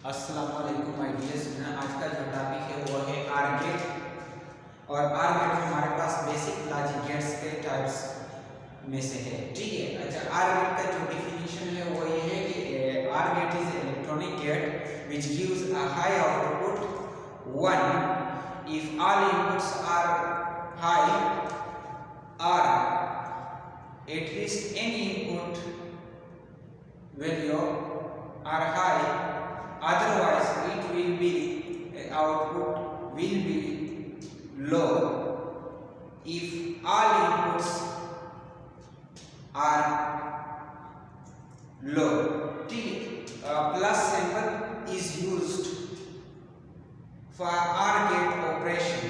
अस्सलाम वालेकुम my dear student. आज का जो टॉपिक है वो है आर गेट। और आर गेट हमारे पास बेसिक लॉजिक गेट्स के टाइप्स में से है, ठीक है। अच्छा, आर गेट का जो डेफिनेशन है वो ये है कि OR gate is electronic gate which gives a high output 1 if all inputs are high or at least any input value are high, otherwise it will be output will be low if all inputs are low, ठीक है। Plus symbol is used for OR gate operation.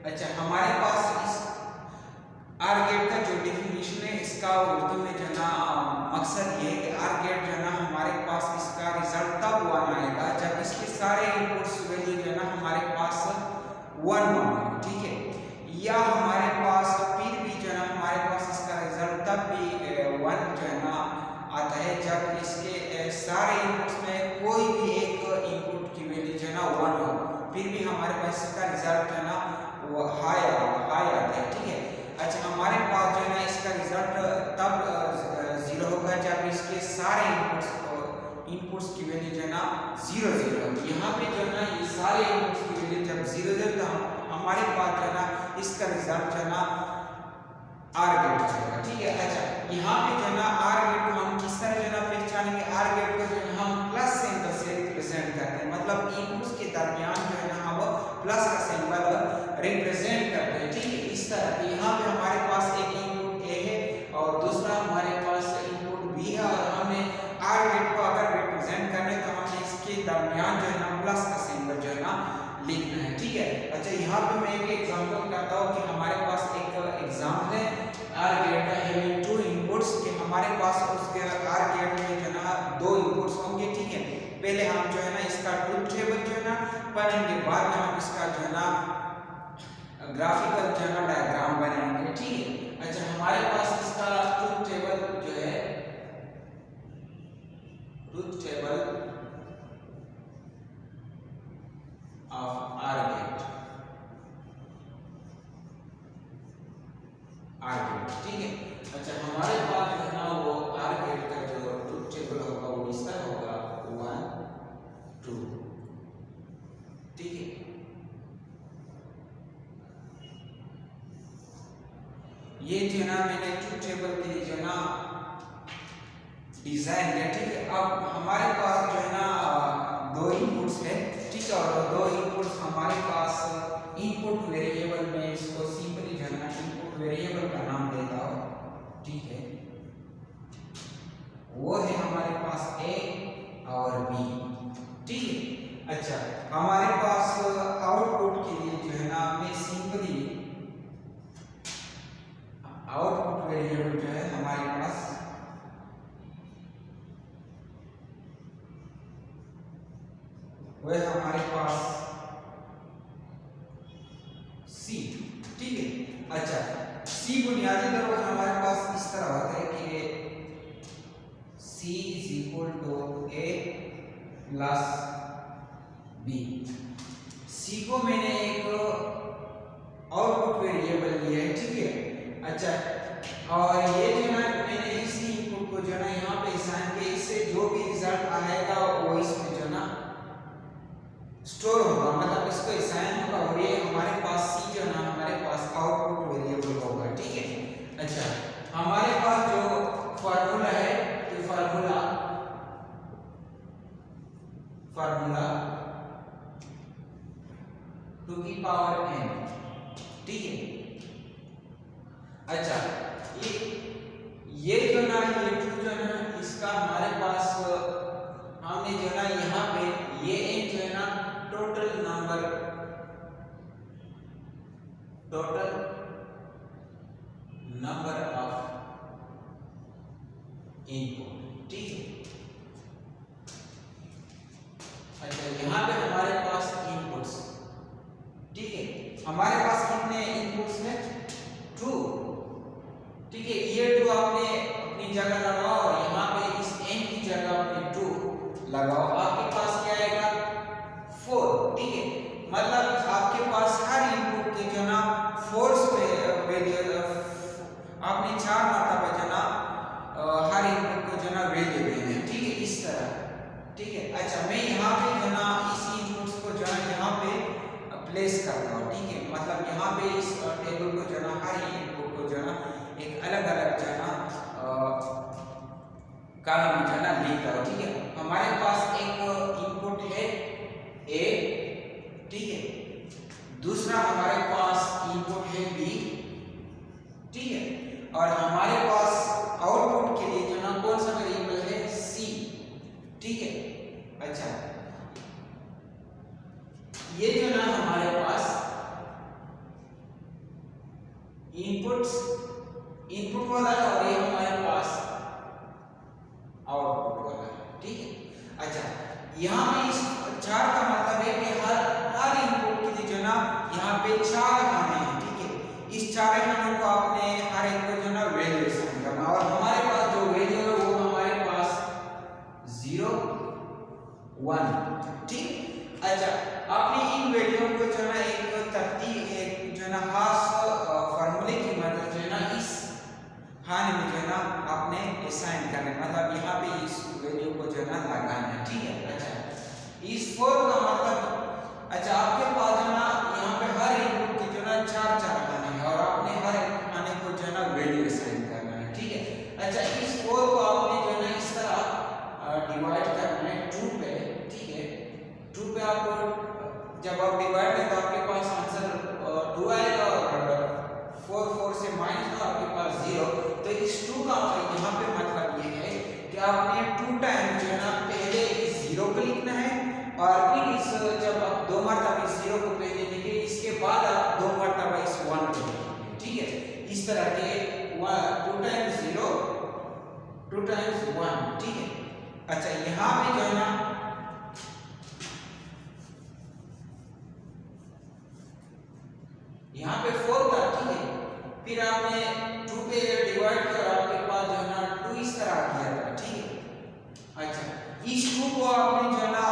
अच्छा, हमारे पास इस are get का जो definition है इसका उर्दू में जो ना मकसद ये है कि आर गेट जो ना हमारे पास इसका रिजल्ट तब 1 आएगा जब इसके सारे इनपुट्स वैल्यू जो ना हमारे पास 1 होंगे, ठीक है। या हमारे पास फिर भी जो ना हमारे पास इसका रिजल्ट तब भी 1 जो है ना आता है जब इसके सारे इनपुट्स में कोई भी एक इनपुट की वैल्यू जो ना 1 हो, फिर भी हमारे पास इसका रिजल्ट जो है ना वो हाई आता है, ठीक है। अच्छा, हमारे पास जो है ना इसका रिजल्ट तब 0 होगा जब इसके सारे इनपुट्स की वैल्यू जो है ना 0 होगी। यहाँ पे जो है ना ये सारे इनपुट्स की वैल्यू जब 0 तो हमारे पास जो है ना इसका रिजल्ट जो है ना आर गेट होगा, ठीक है। अच्छा, यहाँ पे जो है ना आर गेट को हम किस तरह जो है ना पहचानेंगे? आर गेट को जो है हम प्लस सिंबल से रिप्रेजेंट करते हैं, मतलब इनपुट्स के दरमियान जो है ना हम प्लस का सिंबल रिप्रेजेंट करते हैं, ठीक है। इस तरह यहाँ पे हमारे पास एक इनपुट ए है और दूसरा हमारे पास इनपुट बी है और हमें आर गेट को अगर रिप्रेजेंट करना है तो हमें इसके दरमियान जो है ना प्लस का सिंबल जो है ना लिखना है, ठीक है। अच्छा, यहाँ पे मैं एक एग्जांपल करता हूँ कि हमारे पास एक एग्जांपल है आर गेट का हैविंग 2 इनपुट्स, कि हमारे पास उसके आर गेट में जो है ना 2 इनपुट्स होंगे, ठीक है। पहले हम जो है ना इसका ट्रुथ टेबल जो है ना पढ़ेंगे, बाद में हम इसका जो है ना ग्राफिकल जो है ना डायग्राम बनाएंगे, ठीक है। अच्छा, हमारे पास इसका ट्रुथ टेबल जो है truth table of OR gate, ठीक है। अच्छा, हमारे पास जो है ना वो आर गेट का जो ट्रुथ टेबल होगा वो इस तरह होगा 1 2, ठीक है। ये जो ना मैंने ट्रुथ टेबल के लिए जो ना डिजाइन किया, ठीक है। अब हमारे पास जो है ना 2 इनपुट्स है, ठीक है, और 2 इनपुट्स हमारे पास इनपुट वेरिएबल में इसको सिंपली जो है ना इनपुट वेरिएबल का नाम देता हूं, ठीक है। वो है हमारे पास ए और बी, ठीक है। अच्छा, हमारे पास आउटपुट के लिए जो है ना मैं सिंपली आउटपुट वेरिएबल जो है हमारे पास वह हमारे पास सी, ठीक है। अच्छा, सी बुनियादी तौर पर हमारे पास इस तरह होता है कि C is equal to A plus B. C को मैंने एक आउटपुट वेरिएबल लिया है, ठीक है। अच्छा, और ये जो ना मैंने इसी इनपुट को जो ना यहाँ पे असाइन किया, इससे जो भी रिजल्ट आएगा वो इसमें जो ना स्टोर होगा, मतलब इसको असाइन होगा और ये हमारे पास सी जो ना हमारे पास आउटपुट वेरिएबल होगा, ठीक है। अच्छा, हमारे पास जो फार्मूला है ये फार्मूला टू की पावर n, ठीक है। अच्छा, ये जो ना ये टू जो ना इसका हमारे पास हमने जो ना यहाँ पे ये n जो है ना टोटल नंबर ऑफ इनपुट, ठीक है। अच्छा, यहाँ पे हमारे पास इनपुट्स, ठीक है। हमारे पास कितने इनपुट्स हैं? 2, ठीक है। ये 2 आपने अपनी जगह लगाओ और यहाँ पे इस n की जगह आपने 2 लगाओ, आपके पास क्या आएगा मतलब आपके पास हर इनपुट के जो ना फोर्स पे वैल्यू आपने 4 मरतबा जो ना हर इनपुट को जो ना वैल्यू देना है, ठीक है, इस तरह, ठीक है। अच्छा, मैं यहाँ पे जो ना इस इनपुट्स को जो ना यहाँ पे प्लेस करता हूँ, ठीक है, मतलब यहाँ पे इस टेबल को जो ना हर इनपुट को जो ना एक अलग अलग जो ना कॉलम में जो ना लिखता हूँ, ठीक है। हमारे पास एक इनपुट है ए, ठीक है, दूसरा हमारे पास इनपुट है बी, ठीक है, और हमारे पास आउटपुट के लिए जो ना कौन सा वेरिएबल है सी, ठीक है। अच्छा, ये जो ना हमारे पास इनपुट वाला है और ये हमारे पास आउटपुट वाला है, ठीक है। अच्छा, यहाँ पे इस 4 का मतलब है कि हर इनपुट के लिए जो ना यहाँ पे 4 खाने हैं, ठीक है। इस 4 खानों को आपने हर एक को जो ना वैल्यू असाइन करना, और हमारे पास जो वैल्यू है वो हमारे पास 0 1, ठीक। अच्छा, आपने इन वैल्यू को जो ना एक तरतीब एक जो ना खास फार्मूले की मदद से ना इस खाने में जो ना आपने असाइन करना, मतलब यहाँ पे इस वैल्यू को जो ना लगाना है, ठीक है। अच्छा, इस 4 का मतलब, अच्छा, आपके पास जो ना यहाँ पे हर इनपुट की जो ना 4 खाने हैं और आपने हर खाने को जो ना वैल्यू असाइन करना है, ठीक है। अच्छा, इस 4 को आपने जो ना इस तरह डिवाइड करना है 2 पे, ठीक है। 2 पे आप जब आप डिवाइड करें तो आपके पास आंसर 2 आएगा और 4 से माइनस आपके पास 0। तो इस 2 का यहाँ पे मतलब ये है कि आपने 2 टाइम जो है ना पहले इस 0 को लिखना है और फिर इस जब आप 2 मरतबा इस 0 को पहले लिखे, इसके बाद आप 2 मरतबा इस 1 को लिखेंगे, ठीक है। इस तरह के 2 टाइम्स 0 2 टाइम्स 1, ठीक है। अच्छा, यहाँ पे जो है ना यहाँ पे 4 था, ठीक है, फिर आपने 2 पे डिवाइड कर आपके पास जो है ना 2 इस तरह आ गया था, ठीक है। अच्छा, इस 2 को आपने जो है ना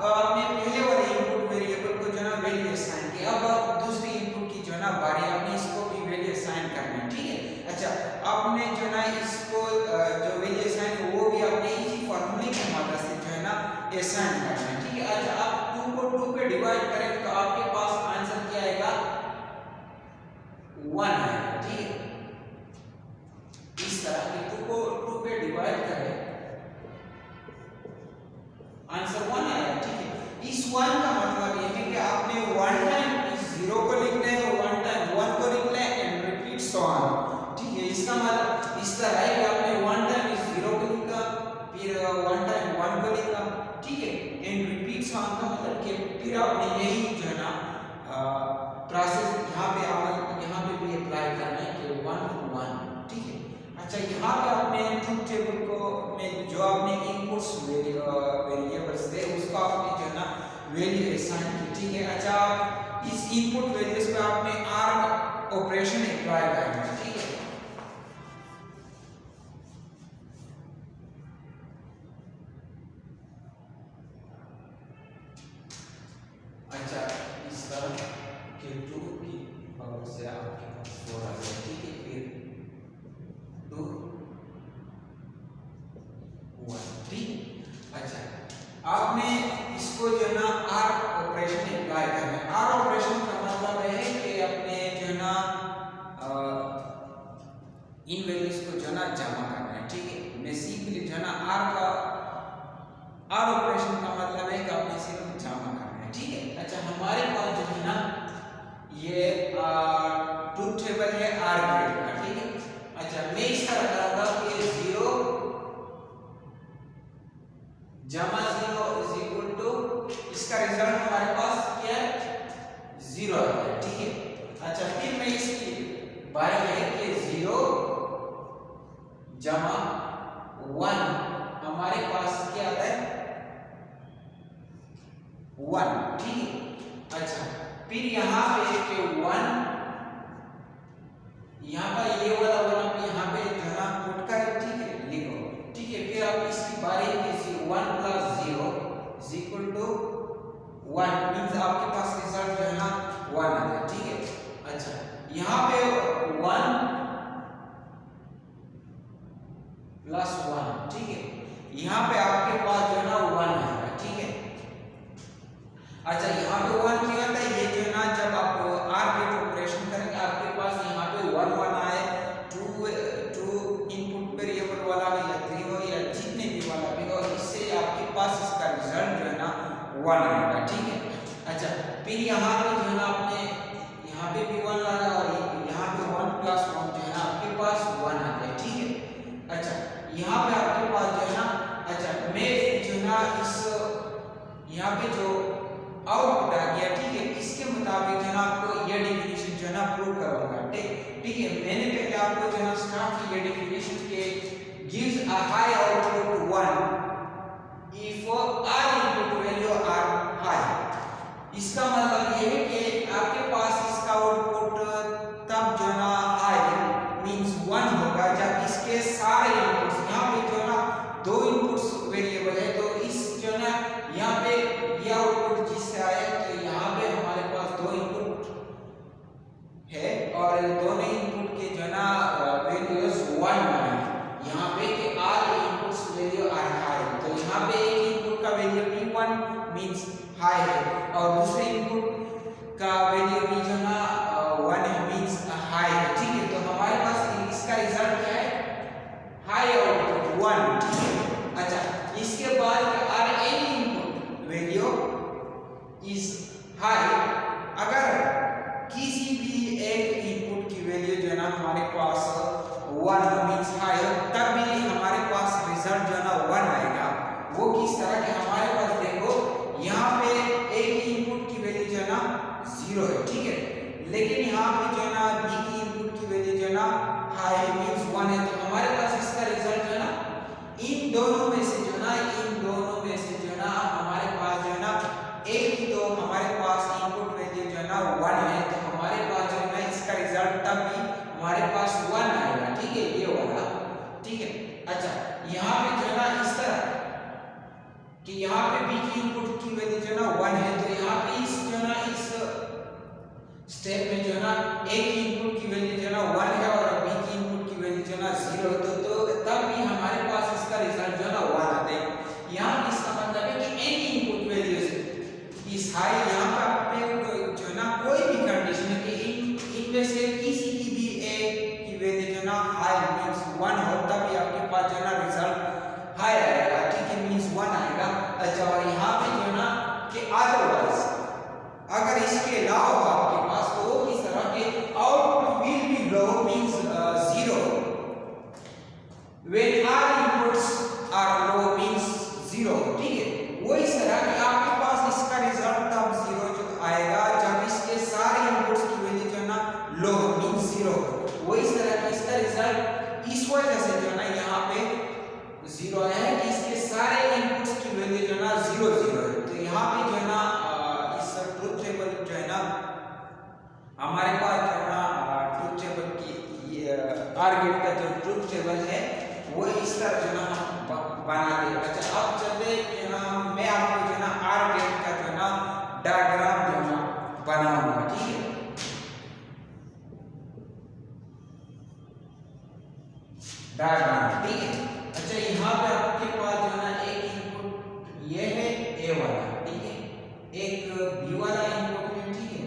आपने पहले वाले इनपुट वेरिएबल को जो है ना वैल्यू असाइन किया, अब आप दूसरी इनपुट की जो है ना बारी आपने इसको भी वैल्यू असाइन करना है, ठीक है। अच्छा, आपने जो है ना इसको जो वैल्यू असाइन है वो भी आपने इसी फार्मूले की मदद से जो है ना असाइन करना है, ठीक है। अच्छा, आप 2 को 2 पे डिवाइड करें तो आपके पास आंसर क्या आएगा 1 आएगा, ठीक है। इस तरह के 2 को 2 पे डिवाइड करें आंसर 1 आएगा, ठीक है। इस 1 का मतलब ये है कि आपने 1 टाइम इस 0 को लिखना है और 1 टाइम 1 को लिखना है एंड रिपीट सो ऑन, ठीक है। इसका मतलब इस तरह है कि आपने 1 टाइम इस 0 को लिखा, फिर 1 टाइम 1 को लिखा, ठीक है, एंड रिपीट सो ऑन का मतलब कि फिर आपने यही जो है ना प्रोसेस यहाँ पे यहाँ पे भी अप्लाई करना है कि 1 1, ठीक है। अच्छा, यहाँ पे आपने ट्रूथ टेबल को में जो आपने इनपुट्स वेरिएबल्स थे उसको आपने जो है ना वैल्यू असाइन की, ठीक है। अच्छा, इस इनपुट वैल्यूज पे आपने आर ऑपरेशन अप्लाई करना है, ठीक है। अच्छा, इस तरह के 2 की पावर से आपके पास 4 आ गया, ठीक है। फिर 2 1, ठीक है। अच्छा, आपने इसको जो है ना आर ऑपरेशन अप्लाई करना है। आर ऑपरेशन का मतलब है कि आपने जो है ना इन वैल्यूज को जो है ना जमा करना है, ठीक है। मैं सिंपली जो है ना आर ऑपरेशन का मतलब है कि आपने सिर्फ जमा करना है, ठीक है। अच्छा, हमारे पास जो है ना ये ट्रूथ टेबल है आर ग्रेड का, ठीक है। अच्छा, मैं इस तरह करूंगा कि 0 जमा 0 इज इक्वल टू, इसका रिजल्ट हमारे पास क्या है 0 आता है, ठीक है। अच्छा, फिर मैं इसकी बारी है कि 0 जमा 1 हमारे पास क्या आता है 1, ठीक है। अच्छा, फिर यहाँ पे कि 1 यहाँ पर ये वाला 1 आप यहाँ पे जो ना पुट कर, ठीक है, लिखो, ठीक है। फिर आप इसकी बारी की 1 + 0 इज इक्वल टू 1 मींस आपके पास रिजल्ट जो है ना 1 आ गया, ठीक है। अच्छा यहाँ पे 1 प्लस 1, ठीक है, यहाँ पे आपके पास जो है ना 1 आएगा, ठीक है। अच्छा यहाँ पे 1 क्या होता है, ये जो है ना जब आप आर गेट ऑपरेशन करेंगे आपके पास यहाँ पे 1 1 आए, 2 इनपुट वेरिएबल वाला भी या 3 हो या जितने भी वाला भी हो, इससे आपके पास इसका रिजल्ट जो है ना 1 आएगा, ठीक है। अच्छा फिर यहाँ पे जो है ना आपने यहाँ पे भी 1 लगा और यहाँ पे 1 प्लस 1 जो है ना आपके पास 1 आ गया, ठीक है। अच्छा यहाँ पे आपके पास जो है ना, अच्छा मैं जो है ना इस यहाँ पे जो आउटपुट आ गया, ठीक है, इसके मुताबिक जो है ना आपको ये डेफिनेशन जो है ना प्रूव करूंगा, ठीक है। मैंने पहले आपको जो है ना स्टार्ट की ये डेफिनेशन के gives a high output 1 if our input value are high. इसका मतलब ये है कि आपके पास इसका आउटपुट तब जो है ना हाई मींस 1 होगा जब इसके सारे इनपुट्स, यहाँ पे जो है ना 2 इनपुट्स वेरिएबल है, तो इस जो है ना यहाँ पे ये आउटपुट जिससे आया तो यहाँ पे हमारे पास 2 इनपुट है और दोनों इनपुट के जो है ना वैल्यूज 1 बने यहाँ पे कि our inputs value are high, तो यहाँ पे एक इनपुट का वैल्यू p1 मींस हाई है और दूसरे इनपुट का वैल्यू भी जो ना 1 मींस हाई है, ठीक है। तो हमारे पास इसका रिजल्ट क्या है, हाई आउटपुट 1, ठीक है। अच्छा इसके बाद or any input value is high, अगर किसी भी एक इनपुट की वैल्यू जो है ना हमारे पास 1 मींस हाई है, तब भी हमारे पास रिजल्ट जो है ना 1 आएगा। वो किस तरह के, हमारे पास देखो यहाँ पे एक इनपुट की वैल्यू जो है ना 0 है, ठीक है, लेकिन यहाँ पे जो है ना बी की इनपुट की वैल्यू जो है ना हाई मींस 1 है, तो हमारे पास इसका रिजल्ट जो है ना इन दोनों में से जो है ना हमारे पास जो है ना एक ही, तो हमारे पास इनपुट वैल्यू जो है ना 1 है, तो हमारे पास जो है ना इसका रिजल्ट तब भी हमारे पास 1 आएगा, ठीक है, ये वाला, ठीक है। अच्छा यहाँ पे जो है ना इस तरह कि यहाँ पे बी की इनपुट की वैल्यू जो है ना 1 है, तो यहाँ पे इस जो है ना इस स्टेप में जो है ना एक इनपुट की वैल्यू जो है ना 1 है और बी की इनपुट की वैल्यू जो है ना 0 है, तो तब भी हमारे पास इसका रिजल्ट जो है ना 1 आता है। यहाँ इसका मतलब है कि एनी इनपुट वैल्यूज इस हाई, यहाँ पे आपने जो है ना कोई भी कंडीशन है कि इनमें से किसी की भी एक की वैल्यू जो है ना हाई मींस 1 हो, तब भी आपके पास जो है ना रिजल्ट हाई आएगा, ठीक है, मींस 1 आएगा। अच्छा और यहाँ पे जो है ना कि अदरवाइज अगर इसके अलावा आपके पास तो इस तरह के output will be low means 0 when our inputs are low means 0, ठीक है। वो इस तरह कि आपके पास इसका रिजल्ट तब 0 जो आएगा जब इसके सारे इनपुट्स की वैल्यू जो है ना लो मींस 0, वो इस तरह कि इसका रिजल्ट इस वजह से जो है ना यहाँ पे 0 है कि इसके सारे इनपुट्स की वैल्यू जो है ना 0 0 है। तो यहाँ पे जो है ना इस ट्रुथ टेबल जो है ना हमारे पास जो है ना ट्रुथ टेबल की आर गेट का जो ट्रुथ टेबल है वो इस तरह जो है ना हम बना दे। अच्छा अब चलते मैं आपको जो है ना आर गेट का जो है ना डायग्राम जो है ना बनाऊंगा, ठीक है। डायग्राम, ठीक है। अच्छा यहाँ पे आपके पास जो है ना एक इनपुट ये है ए वाला, ठीक है, एक बी वाला इनपुट है, ठीक है।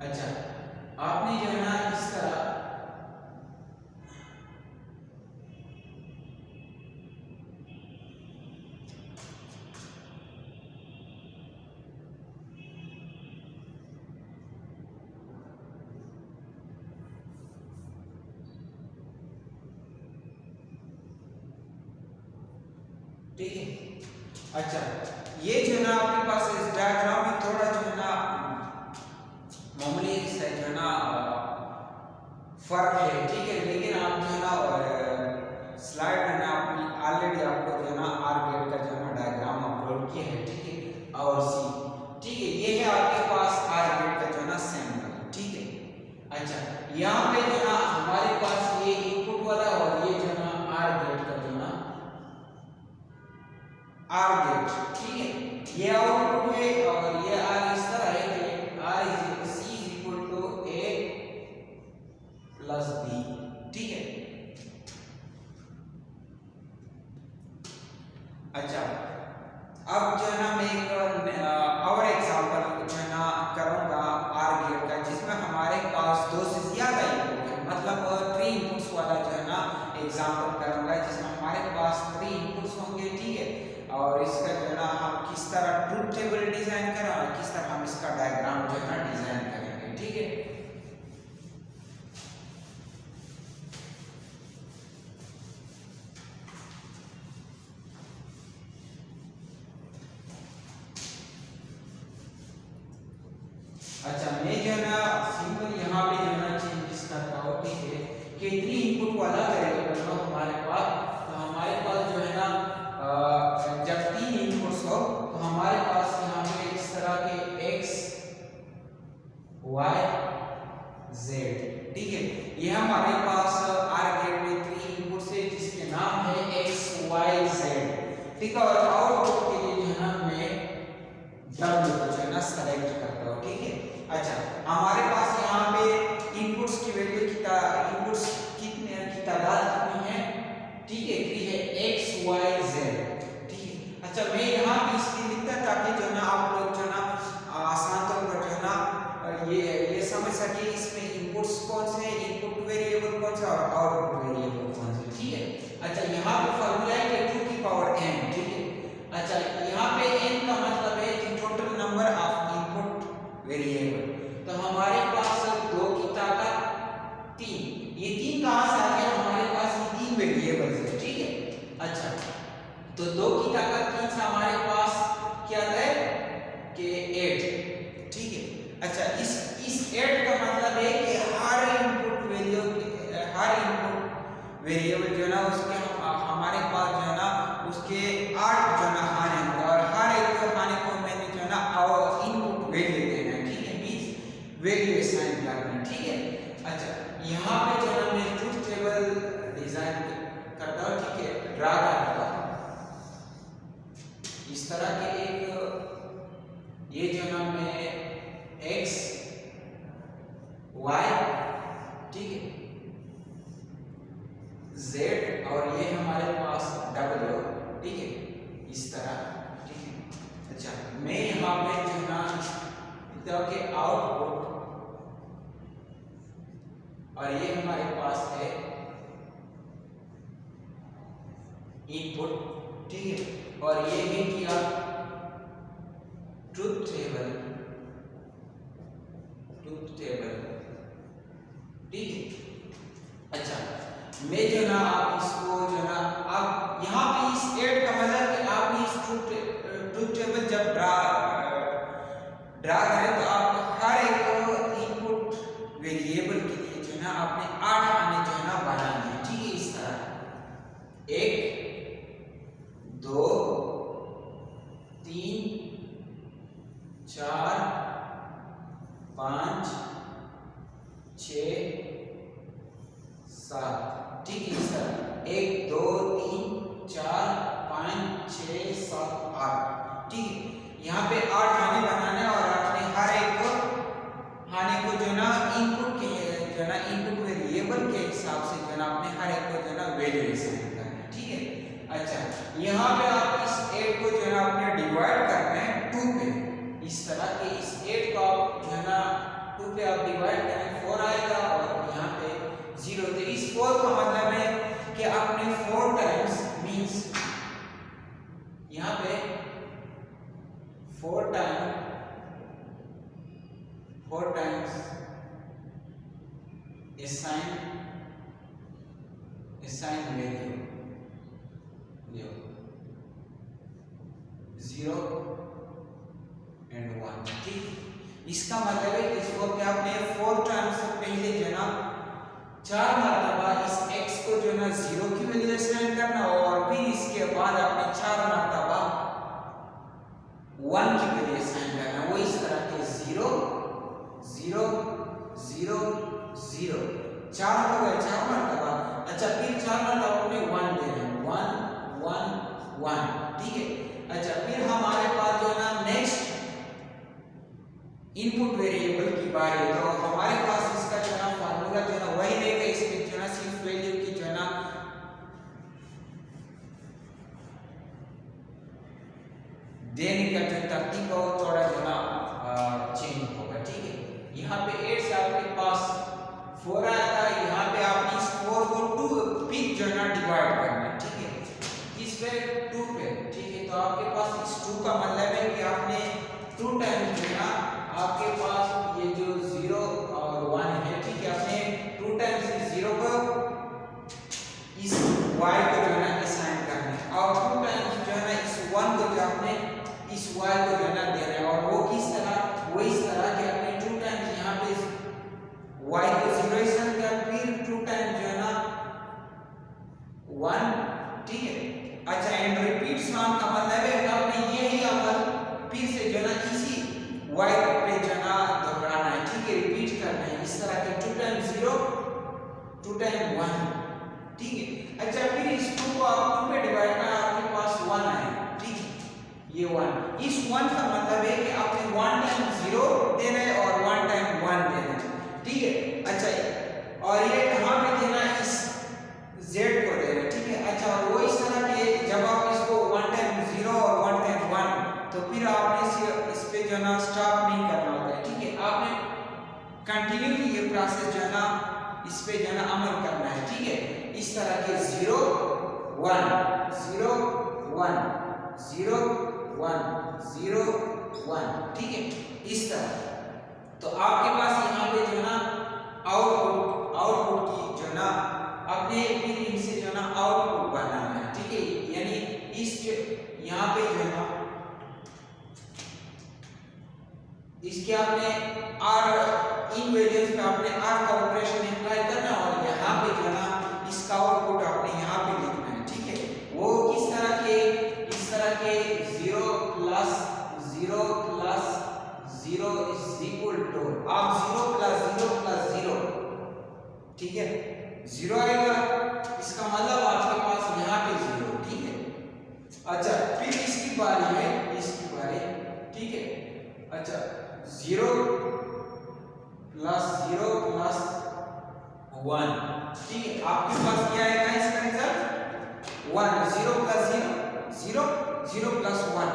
अच्छा आपने जो है ना इस तरह ठीक है। अच्छा ये जो है ना आपके पास इस डायग्राम में थोड़ा जो है ना मामूली से जो है ना फर्क है, ठीक है, लेकिन आप जो है ना स्लाइड में आपने ऑलरेडी आपको जो है ना आर गेट का जो है ना डायग्राम अपलोड किया है, ठीक है, और सी, ठीक है, ये है आपके पास आर गेट का जो है ना सैंपल, ठीक है। अच्छा यहाँ पे जो है ना हमारे पास ये इनपुट वाला और ये जो है ना आर गेट का जो है ना आर गेट, ठीक है, ये आउटपुट है और ये आर इस तरह है कि OR is C is equal to A plus B, ठीक है। अच्छा, अब जो है ना मैं एक और एग्जांपल जो है ना करूंगा आर गेट का, जिसमें हमारे पास दो से ज्यादा इनपुट है, मतलब 3 इनपुट्स वाला जो है ना एग्जांपल करूंगा, जिसमें हमारे पास 3 इनपुट्स होंगे, ठीक है। और इसका जो है ना हम किस तरह ट्रुथ टेबल डिजाइन करें और किस तरह हम इसका डायग्राम जो है ना डिजाइन करेंगे, ठीक है। अच्छा, मैं जो है ना सिंपल यहाँ पे जो है ना चेंजेस करता हूँ, ठीक है, कि 3 इनपुट वाला वेरिएबल हो हमारे पास, तो हमारे पास जो है ना जब 3 इनपुट्स हो तो हमारे पास यहाँ पे इस तरह के x y z, ठीक है, ये हमारे पास आर गेट में 3 इनपुट्स है जिसके नाम है x y z, ठीक है। और आउटपुट के लिए जो है ना मैं w को जो है ना सेलेक्ट करता हूँ, ठीक है। अच्छा, हमारे पास यहाँ पे इनपुट्स की वैल्यू इनपुट्स कितने की तादाद कितनी है, ठीक है, ये है x y z, ठीक है। अच्छा, मैं यहाँ पे इसलिए लिखता ताकि जो है ना आप लोग जो है ना आसान तौर पर जो है ना ये समझ सके इसमें इनपुट्स कौन से, इनपुट वेरिएबल कौन सा और आउटपुट वेरिएबल कौन से, ठीक है। अच्छा, यहाँ पे फॉर्मूला है कि 2 की पावर n, ठीक है। अच्छा, यहाँ पे n का मतलब है कि total number of input variable, तो हमारे पास 2 की ताकत 3, ये 3 कहां से आ गया, हमारे पास ये 3 वेरिएबल्स है, ठीक है। अच्छा, तो 2 की ताकत 3 से हमारे पास क्या है कि 8, ठीक है। अच्छा, इस 8 का मतलब है कि हर इनपुट वेरिएबल जो है ना उसके हमारे पास जो है ना उसके 8 जो है ना खाने होंगे और हर एक खाने को मैंने जो है ना इनपुट वैल्यू देना है, ठीक है, मींस वैल्यू असाइन करना है, ठीक है। अच्छा, यहाँ पे जो है मैं ट्रुथ टेबल डिजाइन करता हूँ, ठीक है, ड्रा करता हूँ इस तरह के एक, ये जो ना मैं x y, ठीक है, z और ये हमारे पास w, ठीक है, इस तरह, ठीक है। अच्छा, मैं यहाँ पे जो है ना लिखता हूँ कि आउटपुट, और ये हमारे पास है इनपुट, ठीक है, और ये है किया ट्रुथ टेबल, ठीक है। अच्छा, मैं जो ना आप इसको जो ना आप यहाँ पे इस 8 का मतलब कि आप इस ट्रुथ टेबल जब ड्रा करें तो आप हर एक इनपुट वेरिएबल के लिए जो ना आपने 8 खाने जो है ना बनाने हैं, ठीक है, इस तरह 1 2 3 4 5 6 7, ठीक है, इस तरह 1 2 3 4 5 6 7 8, ठीक है। यहाँ पे 8 खाने बनाने और आपने हर एक खाने को जो ना इनपुट के जो ना इनपुट वेरिएबल के हिसाब से जो ना आपने हर एक को जो ना वैल्यू असाइन करना है, ठीक है। अच्छा, यहाँ पे आप इस 8 को जो है ना आपने डिवाइड करना है 2 पे, इस तरह के इस 8 को आप जो है ना 2 पे आप डिवाइड करें 4 आएगा और यहाँ पे 0, तो इस 4 का मतलब है कि आपने 4 टाइम्स मींस यहाँ पे 4 टाइम्स assign वैल्यू 0 and 1, ठीक। इसका मतलब है कि इसको क्या आपने 4 टाइम्स से पहले जो ना 4 मरतबा इस x को जो ना 0 की वैल्यू असाइन करना और फिर इसके बाद आपने 4 मरतबा 1 की वैल्यू असाइन करना, वो इस तरह के 0 0 0 0 4 हो गए 4 मरतबा। अच्छा, फिर 4 मरतबा आपने 1 देना, 1 1 1, ठीक है। इनपुट वेरिएबल की बारी है, तो हमारे पास इसका जो है फार्मूला जो है वही रहेगा, इसमें जो है सिर्फ वैल्यू की जो है ना देने का जो तरतीब है वो थोड़ा जो ना चेंज होगा, ठीक है। यहाँ पे 8 से आपके पास 4 आया था, यहाँ पे आपने इस 4 को 2 पिक जो है ना डिवाइड करना है, ठीक है, इस पे 2 पे, ठीक है। तो आपके पास इस 2 का मतलब है कि आपने 2 टाइम्स जो है ना आपके पास ये जो 0 और 1 है, ठीक है, आपने 2 टाइम्स इस 0 को इस y को जो है ना असाइन करना है, और 2 टाइम्स जो है ना इस 1 को जो आपने इस y को जो है ना देना है, और वो किस तरह, वो इस तरह कि आपने 2 टाइम्स यहाँ पे y को 0 असाइन किया, फिर 2 टाइम्स जो है ना 1, ठीक है। अच्छा, एंड रिपीट्स वन का मतलब है कि आपने यही अमल फिर से जो है ना इसी y पे जो है ना दोहराना है, ठीक है, रिपीट करना है इस तरह के 2 टाइम्स 0 2 टाइम्स 1, ठीक है। अच्छा, फिर इस 2 को आप 2 पे डिवाइड करना, आपके पास 1 आएगा, ठीक है, ये 1, इस 1 का मतलब है कि आपने 1 टाइम 0 देना है और 1 टाइम 1 देना है, ठीक है। अच्छा, और ये कहाँ पे देना है, इस z को देना है, ठीक है। अच्छा, और वो इस तरह के जब आप इसको 1 टाइम 0 और 1 टाइम 1, तो फिर आपने इस पे जो ना स्टॉप नहीं करना होता है, ठीक है, आपने कंटिन्यूली ये प्रोसेस जो है ना इस पे जो है ना अमल करना है, ठीक है। इस तरह के 0 1 0 1 0 1 0 1, ठीक है, इस तरह। तो आपके पास यहाँ पे जो है ना आउटपुट की जो है ना अपने फिर इनसे जो है ना आउटपुट बनाना है, ठीक है, यानी इस यहाँ पे जो है ना इसके आपने r इन वेरिएबल्स पे आपने r का ऑपरेशन अप्लाई करना, और यहाँ पे जो है ना इसका आउटपुट आपने यहाँ पे लिखना है, ठीक है। वो किस तरह के, इस तरह के 0 plus 0 plus 0 is equal to, आप 0 प्लस 0 प्लस 0, ठीक है, 0 आएगा, इसका मतलब आपके पास यहाँ पे 0, ठीक है। अच्छा, फिर इसकी बारी है, इसकी बारी, ठीक है। अच्छा, 0 प्लस 0 प्लस 1, ठीक है, आपके पास क्या आएगा इसका रिजल्ट 1, 0 प्लस 0 0 0 प्लस 1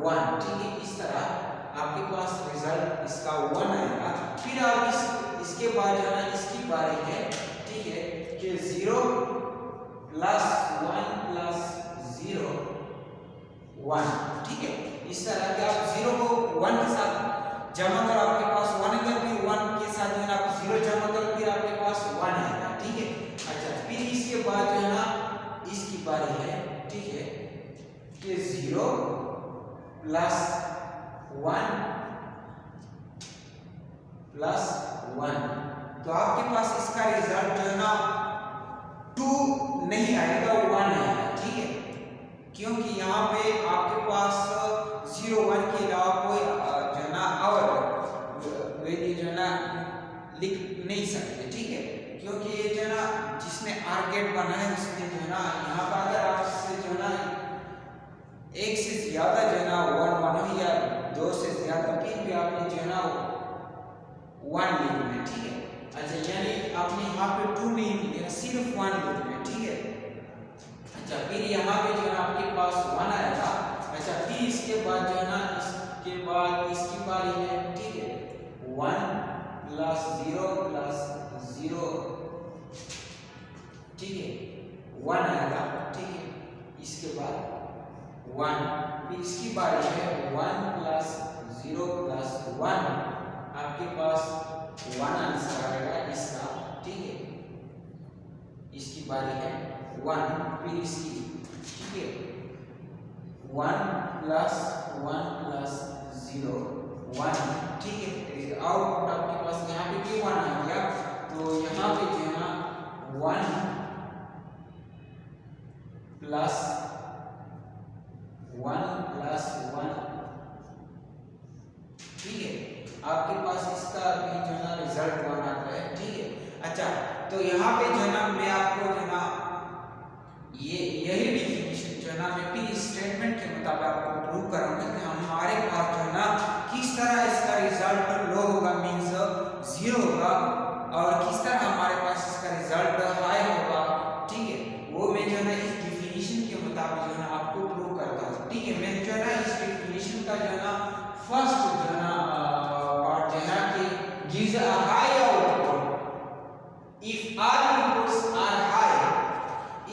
1, ठीक है, इस तरह आपके पास रिजल्ट इसका 1 आएगा। फिर आप इसके बाद जो है इसकी बारी है, ठीक है, कि 0 प्लस 1 प्लस 0 1, ठीक है, इस तरह के आप 0 को 1 के साथ जमा कर आपके पास 1 आएगा, फिर 1 के साथ जो है आप 0 जमा कर फिर आपके पास 1 आएगा, ठीक है। अच्छा, फिर इसके बाद जो है ना इसकी बारी है, ठीक है, कि 0 प्लस 1 प्लस 1, तो आपके पास इसका रिजल्ट जो है ना 2 नहीं आएगा, 1 आएगा, ठीक है, क्योंकि यहाँ पे आपके पास 0 1 के अलावा कोई जो है ना और वैल्यू जो है ना लिख नहीं सकते, ठीक है, क्योंकि ये जो है ना जिसने आर गेट बना है उसने जो है ना यहाँ पर अगर आपसे जो है ना एक से ज्यादा जो है ना 1 1 या 2 से ज्यादा, फिर भी आपने जो है ना 1 लिखना है, ठीक है। अच्छा, यानी आपने यहाँ पे 2 नहीं लिखना, सिर्फ 1 लिखना है, ठीक है। अच्छा, फिर यहाँ पे जो है आपके पास 1 आएगा। अच्छा, फिर इसके बाद जो है ना इसके बाद इसकी बारी है, ठीक है, 1 प्लस 0 प्लस 0, ठीक है, 1 आएगा, ठीक है, इसके बाद 1, फिर इसकी बारी है 1 प्लस 0 प्लस 1, आपके पास 1 आंसर आएगा इसका, ठीक है, इसकी बारी है 1, फिर इसकी, ठीक है, 1 प्लस 0 1, ठीक है, आउटपुट आपके पास यहाँ पे भी 1 आ गया, तो यहाँ पे जो है ना 1 प्लस 1, ठीक है, आपके पास इसका भी जो है ना रिजल्ट 1 आता है, ठीक है। अच्छा, तो यहाँ पे जो है ना मैं आपको जो है ना यही डिफिनेशन जो है ना मैं फिर स्टेटमेंट के मुताबिक आपको प्रूव करूंगा कि हमारे पास जो है ना किस तरह इसका रिजल्ट लो होगा मुताबिक जो है ना आपको प्रूव करता हूँ। ठीक है, मैं जो है ना इस डेफिनेशन का जो है ना फर्स्ट जो है ना पार्ट जो है ना कि gives a high output if all inputs are high.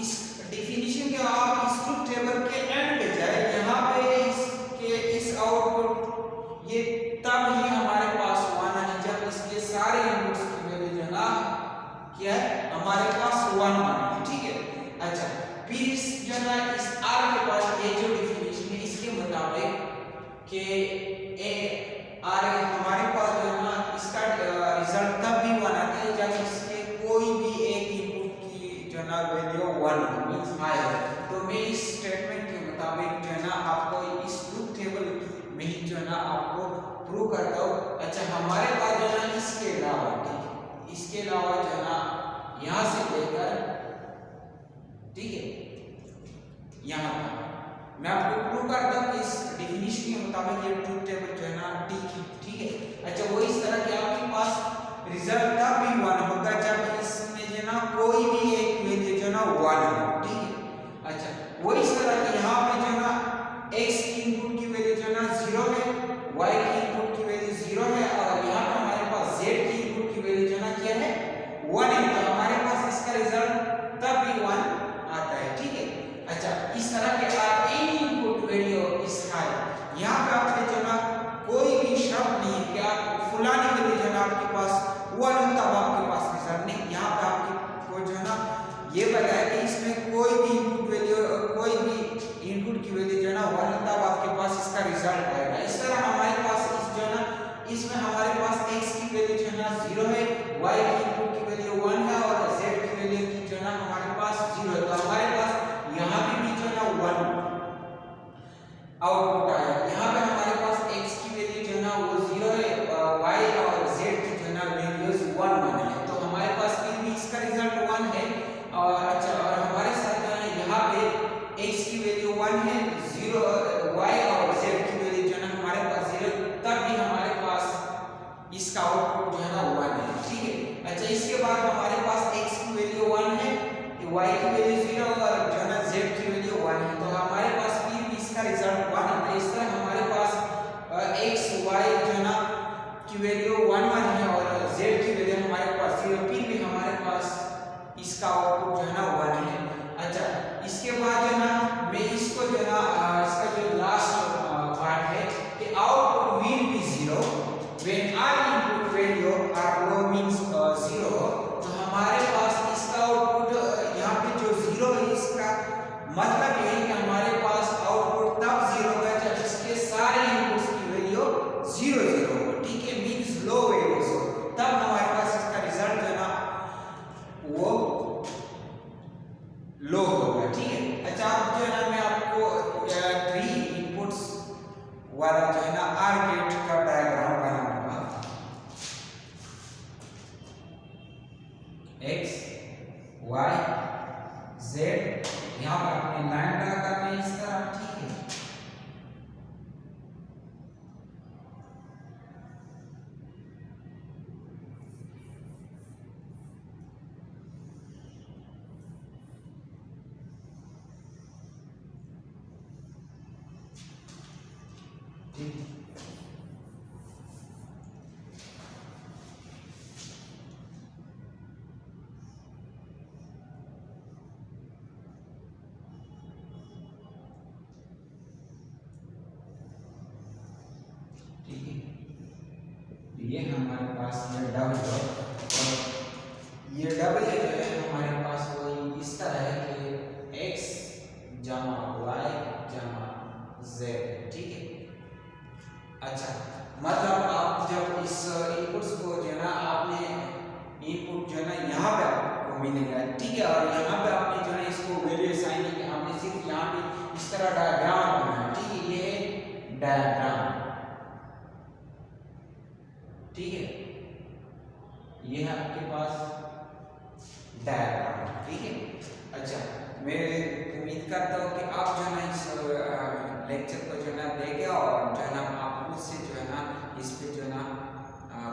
इस डेफिनेशन के आप इस ट्रुथ टेबल के एंड पे जाए, यहाँ पे इसके इस आउटपुट ये तब ही हमारे पास आना है जब इसके सारे इनपुट्स की वैल्यू जो है ना क्या है हमारे पास 1 आना है। ठीक है, अच्छा फिर इस जो है ना इस R के पास ये जो डेफिनेशन है इसके मुताबिक कि ए R हमारे पास जो है ना इसका रिजल्ट तब भी 1 आता है जब इसके कोई भी एक इनपुट की जो है ना वैल्यू 1 मींस हाई है। तो मैं इस स्टेटमेंट के मुताबिक जो है ना आपको इस ट्रुथ टेबल में ही जो है ना आपको प्रूव करता हूँ। अच्छा हमारे पास जो है ना इसके अलावा, ठीक है, इसके अलावा जो है ना यहाँ से लेकर, ठीक है, यहाँ पर मैं आपको प्रूव करता हूँ कि इस डेफिनेशन के मुताबिक ये ट्रुथ टेबल जो है ना ठीक है। ठीक है, अच्छा वो इस तरह के आपके पास रिजल्ट तब भी 1 होगा जब इसमें जो है ना कोई भी एक वैल्यू जो है ना 1 हो। ठीक है, अच्छा वो इस तरह के यहाँ पे जो है ना x की इनपुट की वैल्यू जो है ना 0 है, y की इनपुट की वैल्यू 0 है और यहाँ पे हमारे पास z की इनपुट की वैल्यू जो है ना क्या है 1 है। तो हमारे पास इसका रिजल्ट तब भी 1 आता है। ठीक है, अच्छा इस तरह के आप एनी इनपुट वैल्यू इस हाई, यहाँ पे आपने जो ना कोई भी शब्द नहीं कि आप फलानी वैल्यू जो ना आपके पास 1 तब आपके पास रिजल्ट नहीं, यहाँ पे आपको जो है ना ये बताया कि इसमें कोई भी इनपुट वैल्यू, कोई भी इनपुट की वैल्यू जो है ना 1 तब आपके पास इसका रिजल्ट आएगा। इस तरह हमारे पास इस जो है ना इसमें हमारे पास x की वैल्यू जो है ना 0 है, y की इनपुट की वैल्यू 1 है और z की वैल्यू की जो है ना हमारे पास 0 है। तो हमारे पास यहाँ भी जो है ना 1 आउटपुट आया। यहाँ पे हमारे पास x की वैल्यू जो है ना वो 0 है, y और z की जो है ना वैल्यूज 1 1 है। तो हमारे पास फिर भी इसका रिजल्ट 1 है। और अच्छा और हमारे साथ जो है यहाँ पे x की वैल्यू 1 है, 0 y और z की वैल्यू जो है ना हमारे पास 0, तब भी हमारे पास इसका आउटपुट जो है ना 1 है। ठीक है, अच्छा इसके बाद हमारे पास x की वैल्यू 1 है, y की वैल्यू 0 और जो है ना z की वैल्यू 1 है। तो हमारे पास फिर भी इसका रिजल्ट 1 आता है। इस तरह हमारे पास x y जो है ना की वैल्यू 1 1 है और z की वैल्यू हमारे पास 0, फिर भी हमारे पास इसका आउटपुट जो है ना 1 है। अच्छा इसके बाद जो है ना मैं इसको जो है ना इसका जो लास्ट पार्ट है कि output will be 0 when all input value are low means 0। तो हमारे पास इसका आउटपुट यहाँ पे जो 0 है इसका मतलब ये है कि हमारे पास आउटपुट तब 0 होगा जब इसके सारे इनपुट्स की वैल्यू 0 0 हो। ठीक है, मींस लो वैल्यूज हो, तब हमारे पास इसका रिजल्ट जो है ना वो लो होगा। ठीक है, अच्छा अब जो है ना मैं आपको 3 इनपुट्स वाला जो है ना आर गेट का डायग्राम बनाऊंगा। x y z, यहाँ पर अपनी लाइन ड्रा करनी है इस तरह। ठीक है, ये हमारे पास ये डबल है और ये डबल जो है हमारे पास वही इस तरह है कि x जमा y जमा z। ठीक है, अच्छा मतलब आप जब इस इनपुट्स को जो है ना आपने इनपुट जो है ना यहाँ पे आपको मिलेगा। ठीक है, और यहाँ पे आपने जो है इसको वैल्यू असाइन नहीं किया, आपने सिर्फ यहाँ पे इस तरह डायग्राम बनाया। ठीक है, ये है डायग्राम। ठीक है, ये है आपके पास डायग्राम। ठीक है, अच्छा मैं उम्मीद करता हूँ कि आप जो है ना इस लेक्चर को जो है ना देखें और जो है ना आप खुद से जो है ना इस पे जो है ना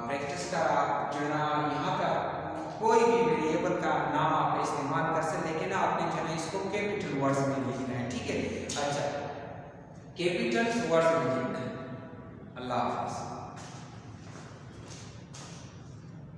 प्रैक्टिस का आप जो है ना यहाँ का कोई भी वेरिएबल का नाम आप इस्तेमाल कर सकते, लेकिन आपने जो है ना इसको कैपिटल वर्ड्स में लिखना है। ठीक ठीक है। अच्छा, कैपिटल्स वर्ड्स म्यूजिक। अल्लाह हाफिज।